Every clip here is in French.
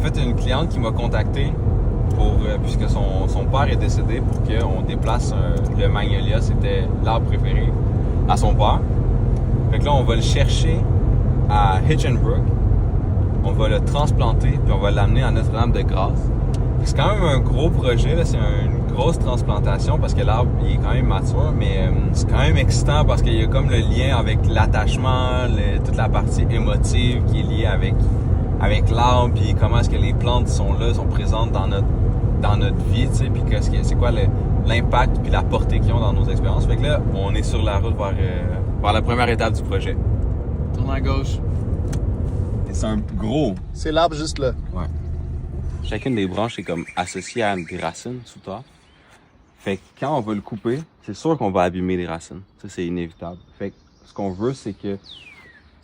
fait, une cliente qui m'a contacté puisque son père est décédé, pour qu'on déplace le magnolia, c'était l'arbre préféré à son père. Fait que là, on va le chercher à Hitchenbrook, on va le transplanter, puis on va l'amener à Notre-Dame-de-Grâce. C'est quand même un gros projet, là. C'est une grosse transplantation parce que l'arbre il est quand même mature, mais c'est quand même excitant parce qu'il y a comme le lien avec l'attachement, toute la partie émotive qui est liée avec l'arbre, puis comment est-ce que les plantes sont là, sont présentes dans notre vie, tu sais, puis c'est quoi l'impact puis la portée qu'ils ont dans nos expériences. Fait que là, on est sur la route vers la première étape du projet. Tourne à gauche. Et c'est un gros. C'est l'arbre juste là. Ouais. Chacune des branches est comme associée à des racines sous terre. Fait que quand on va le couper, c'est sûr qu'on va abîmer les racines. Ça, c'est inévitable. Fait que ce qu'on veut, c'est que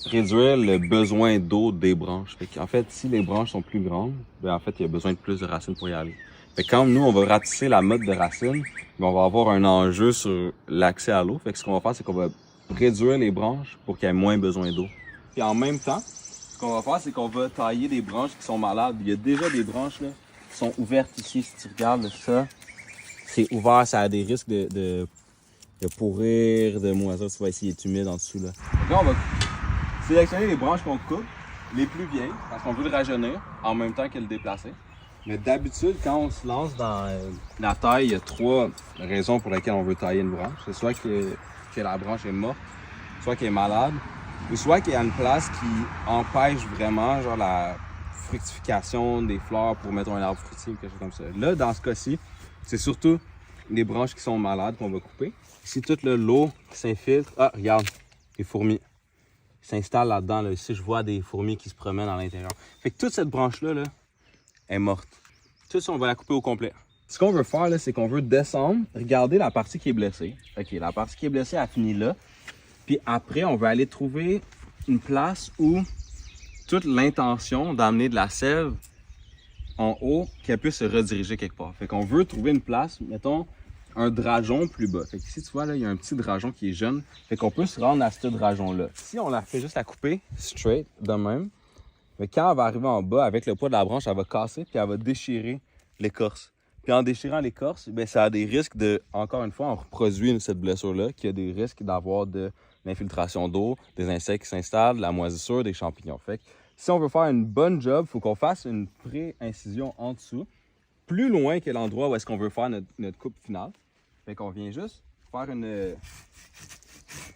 réduire le besoin d'eau des branches. Fait qu'en fait, si les branches sont plus grandes, ben en fait, il y a besoin de plus de racines pour y aller. Fait que quand nous, on va ratisser la motte de racines, ben on va avoir un enjeu sur l'accès à l'eau. Fait que ce qu'on va faire, c'est qu'on va réduire les branches pour qu'il y ait moins besoin d'eau. Puis en même temps, ce qu'on va faire, c'est qu'on va tailler des branches qui sont malades. Il y a déjà des branches là, qui sont ouvertes ici. Si tu regardes ça, c'est ouvert, ça a des risques de pourrir, de moisir. Tu vois ici, il est humide en dessous. Là. Donc là, on va sélectionner les branches qu'on coupe, les plus vieilles, parce qu'on veut le rajeunir en même temps que le déplacer. Mais d'habitude, quand on se lance dans la taille, il y a 3 raisons pour lesquelles on veut tailler une branche. C'est soit que la branche est morte, soit qu'elle est malade, ou soit qu'il y a une place qui empêche vraiment genre la fructification des fleurs pour mettre un arbre fruitier ou quelque chose comme ça. Là, dans ce cas-ci, c'est surtout les branches qui sont malades qu'on va couper. Ici, toute l'eau qui s'infiltre. Ah, regarde, les fourmis s'installent là-dedans. Là. Ici, je vois des fourmis qui se promènent à l'intérieur. Fait que toute cette branche-là là, est morte. Tout ça, on va la couper au complet. Ce qu'on veut faire, là, c'est qu'on veut descendre, regarder la partie qui est blessée. OK, la partie qui est blessée, elle finit là. Puis après, on va aller trouver une place où toute l'intention d'amener de la sève en haut, qu'elle puisse se rediriger quelque part. Fait qu'on veut trouver une place, mettons, un drageon plus bas. Fait que ici, tu vois, là, il y a un petit drageon qui est jeune. Fait qu'on peut se rendre à ce drageon-là. Si on la fait juste la couper straight, de même, mais quand elle va arriver en bas, avec le poids de la branche, elle va casser puis elle va déchirer l'écorce. Puis en déchirant l'écorce, ben ça a des risques de, encore une fois, on reproduit cette blessure-là, qui a des risques d'avoir de l'infiltration d'eau, des insectes qui s'installent, de la moisissure, des champignons. Fait que si on veut faire une bonne job, il faut qu'on fasse une pré-incision en dessous, plus loin que l'endroit où est-ce qu'on veut faire notre coupe finale. Fait qu'on vient juste faire une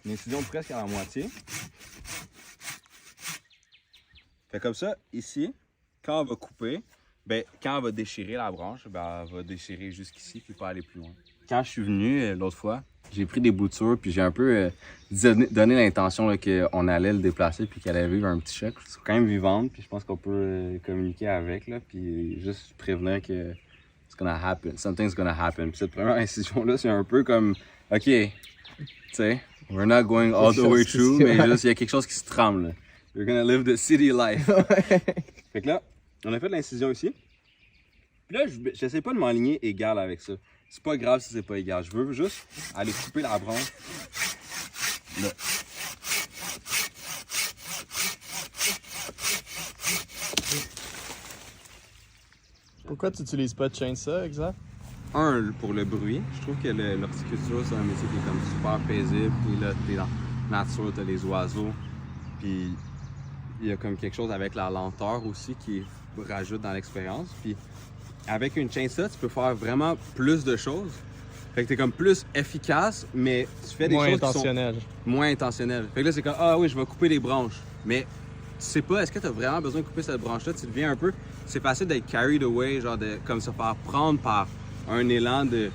incision presque à la moitié. Fait comme ça, ici, quand on va couper, ben, quand on va déchirer la branche, ben, elle va déchirer jusqu'ici puis pas aller plus loin. Quand je suis venu l'autre fois, j'ai pris des boutures puis j'ai un peu donné l'intention qu'on allait le déplacer puis qu'elle allait vivre un petit choc. C'est quand même vivante puis je pense qu'on peut communiquer avec là puis juste prévenir que it's gonna happen, something's gonna happen. Puis cette première incision-là, c'est un peu comme, ok, tu sais, we're not going all the way through, mais juste il y a quelque chose qui se trame là. You're gonna live the city life. Fait que là, on a fait l'incision ici. Puis là, j'essaie pas de m'aligner égal avec ça. C'est pas grave si c'est pas égal. Je veux juste aller couper la branche. Là. Pourquoi tu n'utilises pas de chainsaw, exact? Un, pour le bruit. Je trouve que l'horticulture, c'est un métier qui est comme super paisible. Puis là, t'es dans la nature, t'as les oiseaux. Puis il y a comme quelque chose avec la lenteur aussi qui rajoute dans l'expérience. Puis avec une chainsaw, tu peux faire vraiment plus de choses. Fait que t'es comme plus efficace, mais tu fais des choses qui sont moins intentionnelles. Fait que là, c'est comme, ah oui, je vais couper les branches. Mais tu sais pas, est-ce que t'as vraiment besoin de couper cette branche-là? Tu deviens un peu... C'est facile d'être carried away, genre de comme se faire prendre par un élan de...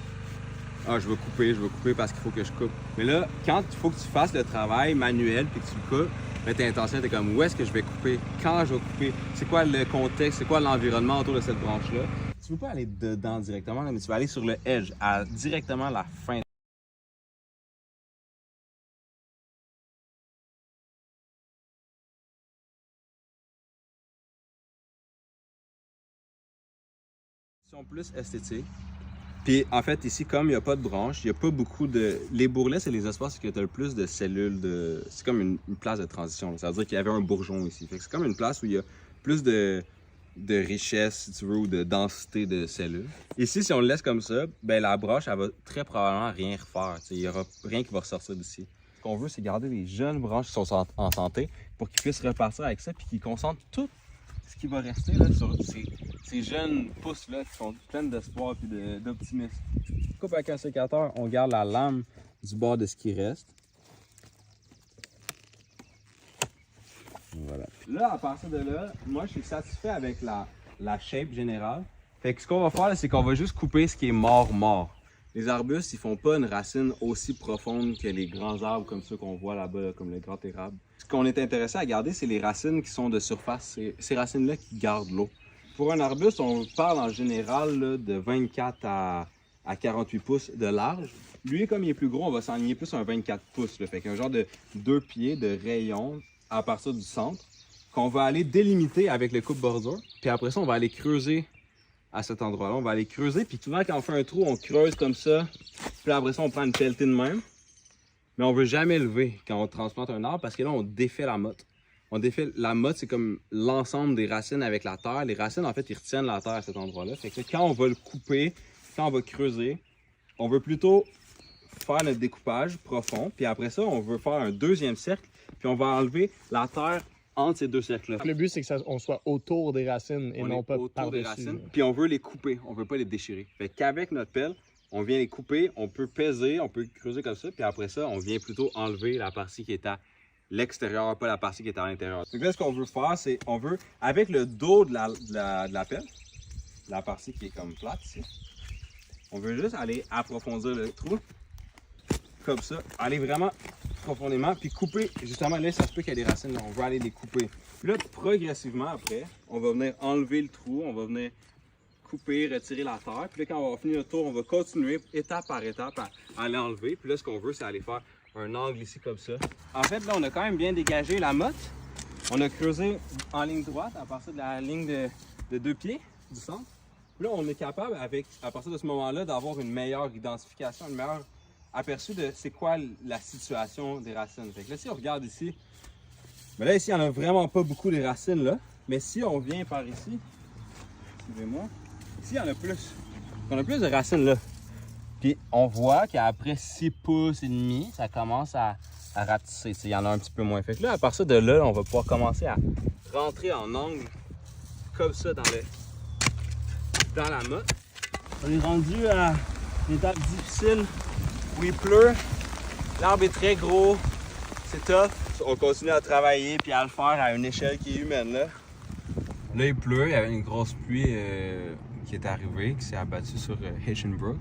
Ah, je vais couper parce qu'il faut que je coupe. Mais là, quand il faut que tu fasses le travail manuel puis que tu le coupes, là, t'es intentionné, t'es comme, où est-ce que je vais couper? Quand je vais couper? C'est quoi le contexte? C'est quoi l'environnement autour de cette branche-là? Tu veux pas aller dedans directement, là, mais tu vas aller sur le edge, à directement la fin. Plus esthétique. Puis en fait, ici, comme il n'y a pas de branches, il n'y a pas beaucoup de... Les bourrelets, c'est les espaces où tu as le plus de cellules. C'est comme une place de transition. Ça veut dire qu'il y avait un bourgeon ici. Fait que c'est comme une place où il y a plus de de richesse, si tu veux, ou de densité de cellules. Ici, si on le laisse comme ça, ben la broche, elle va très probablement rien refaire. Il n'y aura rien qui va ressortir d'ici. Ce qu'on veut, c'est garder les jeunes branches qui sont en santé pour qu'ils puissent repartir avec ça puis qu'ils concentrent tout ce qui va rester là, sur ces jeunes pousses-là qui sont pleines d'espoir et d'optimisme. Coupe avec un sécateur, on garde la lame du bord de ce qui reste. Voilà. Là, à partir de là, moi, je suis satisfait avec la shape générale. Fait que ce qu'on va faire, c'est qu'on va juste couper ce qui est mort. Les arbustes, ils font pas une racine aussi profonde que les grands arbres comme ceux qu'on voit là-bas, là, comme le grand érable. Ce qu'on est intéressé à garder, c'est les racines qui sont de surface. C'est ces racines-là qui gardent l'eau. Pour un arbuste, on parle en général là, de 24 à 48 pouces de large. Lui, comme il est plus gros, on va s'enligner plus un 24 pouces. Là. Fait qu'un genre de 2 pieds de rayon à partir du centre, qu'on va aller délimiter avec le coupe-bordure. Puis après ça, on va aller creuser à cet endroit-là. On va aller creuser, puis souvent, quand on fait un trou, on creuse comme ça. Puis après ça, on prend une pelletée de même. Mais on veut jamais lever quand on transplante un arbre, parce que là, on défait la motte. On défait la motte, c'est comme l'ensemble des racines avec la terre. Les racines, en fait, ils retiennent la terre à cet endroit-là. Fait que quand on va le couper, quand on va creuser, on veut plutôt faire notre découpage profond. Puis après ça, on veut faire un deuxième cercle. Puis on va enlever la terre entre ces deux cercles-là. Le but, c'est qu'on soit autour des racines et On non est pas autour des par-dessus. racines. Puis on veut les couper, on veut pas les déchirer. Fait qu'avec notre pelle, on vient les couper, on peut peser, on peut creuser comme ça. Puis après ça, on vient plutôt enlever la partie qui est à l'extérieur, pas la partie qui est à l'intérieur. Donc là, ce qu'on veut faire, c'est on veut, avec le dos de la pelle, la partie qui est comme plate ici, on veut juste aller approfondir le trou, comme ça, aller vraiment profondément, puis couper, justement, là, ça se peut qu'il y ait des racines, là, on va aller les couper. Puis là, progressivement, après, on va venir enlever le trou, on va venir couper, retirer la terre, puis là, quand on va finir le tour, on va continuer, étape par étape, à aller enlever, puis là, ce qu'on veut, c'est aller faire un angle ici, comme ça. En fait, là, on a quand même bien dégagé la motte, on a creusé en ligne droite, à partir de la ligne de 2 pieds du centre. Puis là, on est capable, à partir de ce moment-là, d'avoir une meilleure identification, une meilleure aperçu de c'est quoi la situation des racines. Fait que là, si on regarde ici, mais là, ici, il n'y en a vraiment pas beaucoup des racines, là. Mais si on vient par ici, suivez-moi, ici, il y en a plus. On a plus de racines, là. Puis, on voit qu'après 6 pouces et demi, ça commence à rapetisser. Il y en a un petit peu moins. Fait que là, à partir de là, on va pouvoir commencer à rentrer en angle, comme ça, dans la motte. On est rendu à une étape difficile où il pleut, l'arbre est très gros, c'est tough. On continue à travailler puis à le faire à une échelle qui est humaine là. Là il pleut, il y avait une grosse pluie qui est arrivée, qui s'est abattue sur Haitian Brook.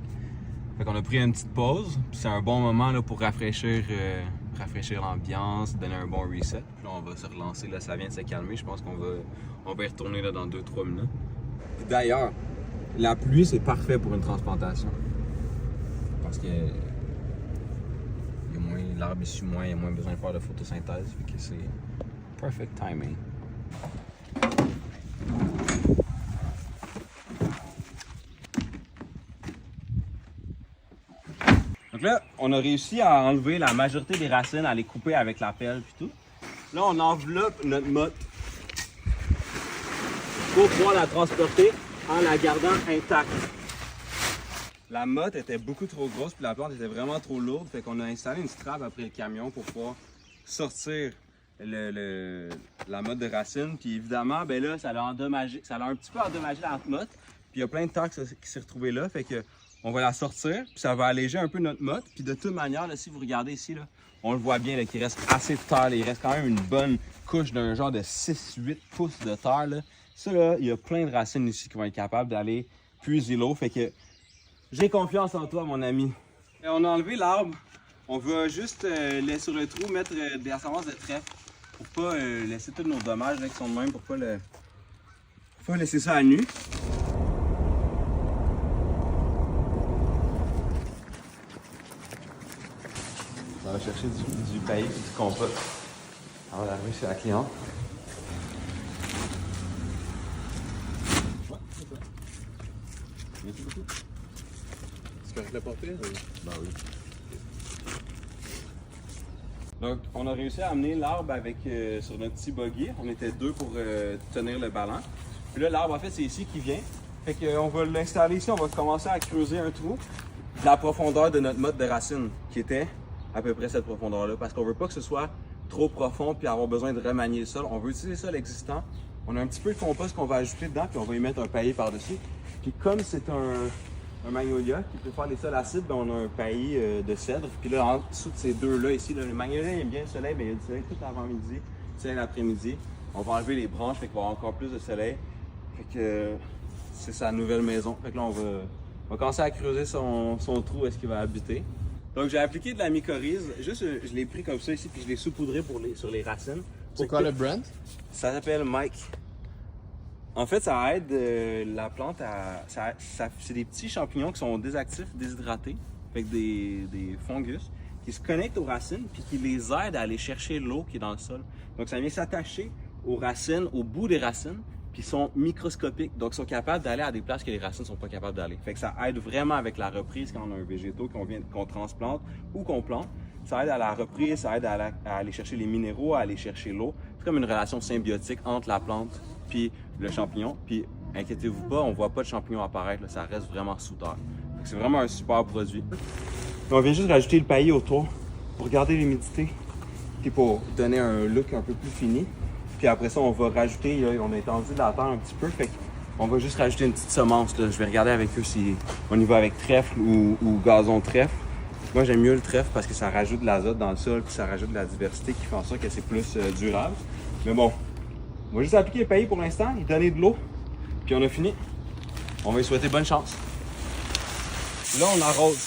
Fait qu'on a pris une petite pause, puis c'est un bon moment là, pour rafraîchir l'ambiance, donner un bon reset. Puis là on va se relancer, là ça vient de se calmer, je pense qu'on va y retourner là, dans 2-3 minutes. Puis d'ailleurs, la pluie c'est parfait pour une transplantation. Parce que l'arbre essuie moins, il y a moins besoin de faire de photosynthèse, fait que c'est perfect timing. Donc là, on a réussi à enlever la majorité des racines, à les couper avec la pelle puis tout. Là, on enveloppe notre motte pour pouvoir la transporter en la gardant intacte. La motte était beaucoup trop grosse puis la plante était vraiment trop lourde, fait qu'on a installé une strap après le camion pour pouvoir sortir la motte de racine. Puis évidemment, ben là, ça a un petit peu endommagé la motte. Puis il y a plein de terre qui s'est retrouvé là, fait que on va la sortir, puis ça va alléger un peu notre motte. Puis de toute manière, là, si vous regardez ici, là, on le voit bien qu'il reste assez de terre. Là. Il reste quand même une bonne couche d'un genre de 6-8 pouces de terre. Là. Ça, là, il y a plein de racines ici qui vont être capables d'aller puiser l'eau. Fait que j'ai confiance en toi, mon ami. Et on a enlevé l'arbre. On va juste sur le trou mettre des semences de trèfle pour pas laisser tous nos dommages là, qui sont de même, pour pas laisser ça à nu. On va chercher du paillis et du compost avant d'arriver chez la cliente. Ouais, c'est ça. Merci beaucoup. Tu correct le porter? Ben oui. Donc, on a réussi à amener l'arbre avec sur notre petit buggy. On était deux pour tenir le ballon. Puis là, l'arbre, en fait, c'est ici qu'il vient. Fait qu'on va l'installer ici, on va commencer à creuser un trou de la profondeur de notre motte de racine, qui était à peu près cette profondeur-là, parce qu'on veut pas que ce soit trop profond puis avoir besoin de remanier le sol. On veut utiliser le sol existant. On a un petit peu de compost qu'on va ajouter dedans, puis on va y mettre un paillis par-dessus. Puis comme c'est un magnolia qui peut faire les sols acides, ben on a un paillis de cèdre. Puis là, en dessous de ces deux-là ici, là, le magnolia aime bien le soleil, mais il y a du soleil tout l'avant-midi, du soleil l'après-midi. On va enlever les branches, fait qu'il va y avoir encore plus de soleil. Fait que c'est sa nouvelle maison. Fait que là, on va commencer à creuser son trou où est-ce qu'il va habiter. Donc j'ai appliqué de la mycorhize. Juste, je l'ai pris comme ça ici, puis je l'ai saupoudré sur les racines. C'est quoi le brand? Ça s'appelle Mike. En fait, ça aide la plante à... c'est des petits champignons qui sont désactifs, déshydratés, avec des fungus, qui se connectent aux racines puis qui les aident à aller chercher l'eau qui est dans le sol. Donc ça vient s'attacher aux racines, au bout des racines, puis ils sont microscopiques, donc ils sont capables d'aller à des places que les racines ne sont pas capables d'aller. Fait que ça aide vraiment avec la reprise quand on a un végétaux qu'on transplante ou qu'on plante. Ça aide à la reprise, ça aide à aller chercher les minéraux, à aller chercher l'eau. C'est comme une relation symbiotique entre la plante puis le champignon. Puis inquiétez-vous pas, on voit pas de champignons apparaître, là, ça reste vraiment sous terre. C'est vraiment un super produit. On vient juste rajouter le paillis autour pour garder l'humidité puis pour donner un look un peu plus fini. Puis après ça, on va rajouter, on a étendu la terre un petit peu, fait qu'on va juste rajouter une petite semence. Là. Je vais regarder avec eux si on y va avec trèfle ou gazon trèfle. Moi, j'aime mieux le trèfle parce que ça rajoute de l'azote dans le sol puis ça rajoute de la diversité qui fait en sorte que c'est plus durable. Mais bon, on va juste appliquer le paillis pour l'instant, y donner de l'eau, puis on a fini. On va lui souhaiter bonne chance. Là, on arrose.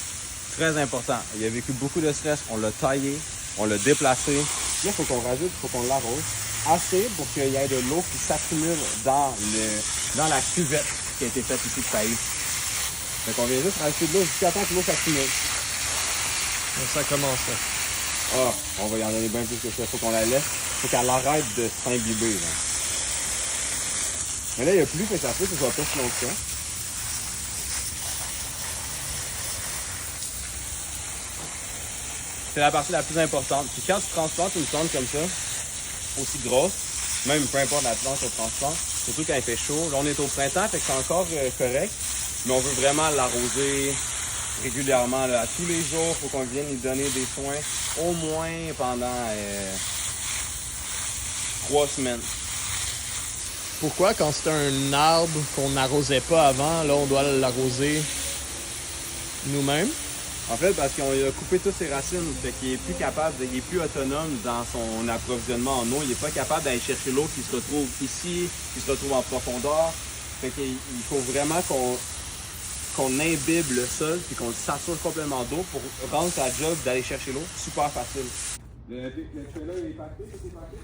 Très important. Il a vécu beaucoup de stress. On l'a taillé, on l'a déplacé. Là, il faut qu'on rajoute, il faut qu'on l'arrose assez pour qu'il y ait de l'eau qui s'accumule dans la cuvette qui a été faite ici de paillis. Donc, on vient juste rajouter de l'eau jusqu'à temps que l'eau s'accumule. Ça commence là. Ah, on va y en donner bien plus que ça. Faut qu'on la laisse. Faut qu'elle arrête de s'imbiber. Mais là, il n'y a plus, fait que ça fait que ce soit pas si long que ça. C'est la partie la plus importante. Puis quand tu transplantes une plante comme ça, aussi grosse, même peu importe la plante qu'on transplante, surtout quand il fait chaud. Là, on est au printemps, fait que c'est encore correct, mais on veut vraiment l'arroser régulièrement, là, à tous les jours. Faut qu'on vienne lui donner des soins au moins pendant 3 semaines. Pourquoi quand c'est un arbre qu'on n'arrosait pas avant, là on doit l'arroser nous-mêmes? En fait, parce qu'on a coupé toutes ses racines, fait qu'il est plus capable, il est plus autonome dans son approvisionnement en eau. Il est pas capable d'aller chercher l'eau qui se retrouve ici, qui se retrouve en profondeur. Fait qu'il faut vraiment qu'on imbibe le sol puis qu'on le sature complètement d'eau pour rendre sa job d'aller chercher l'eau super facile. Le trailer, il est parti, c'est parti?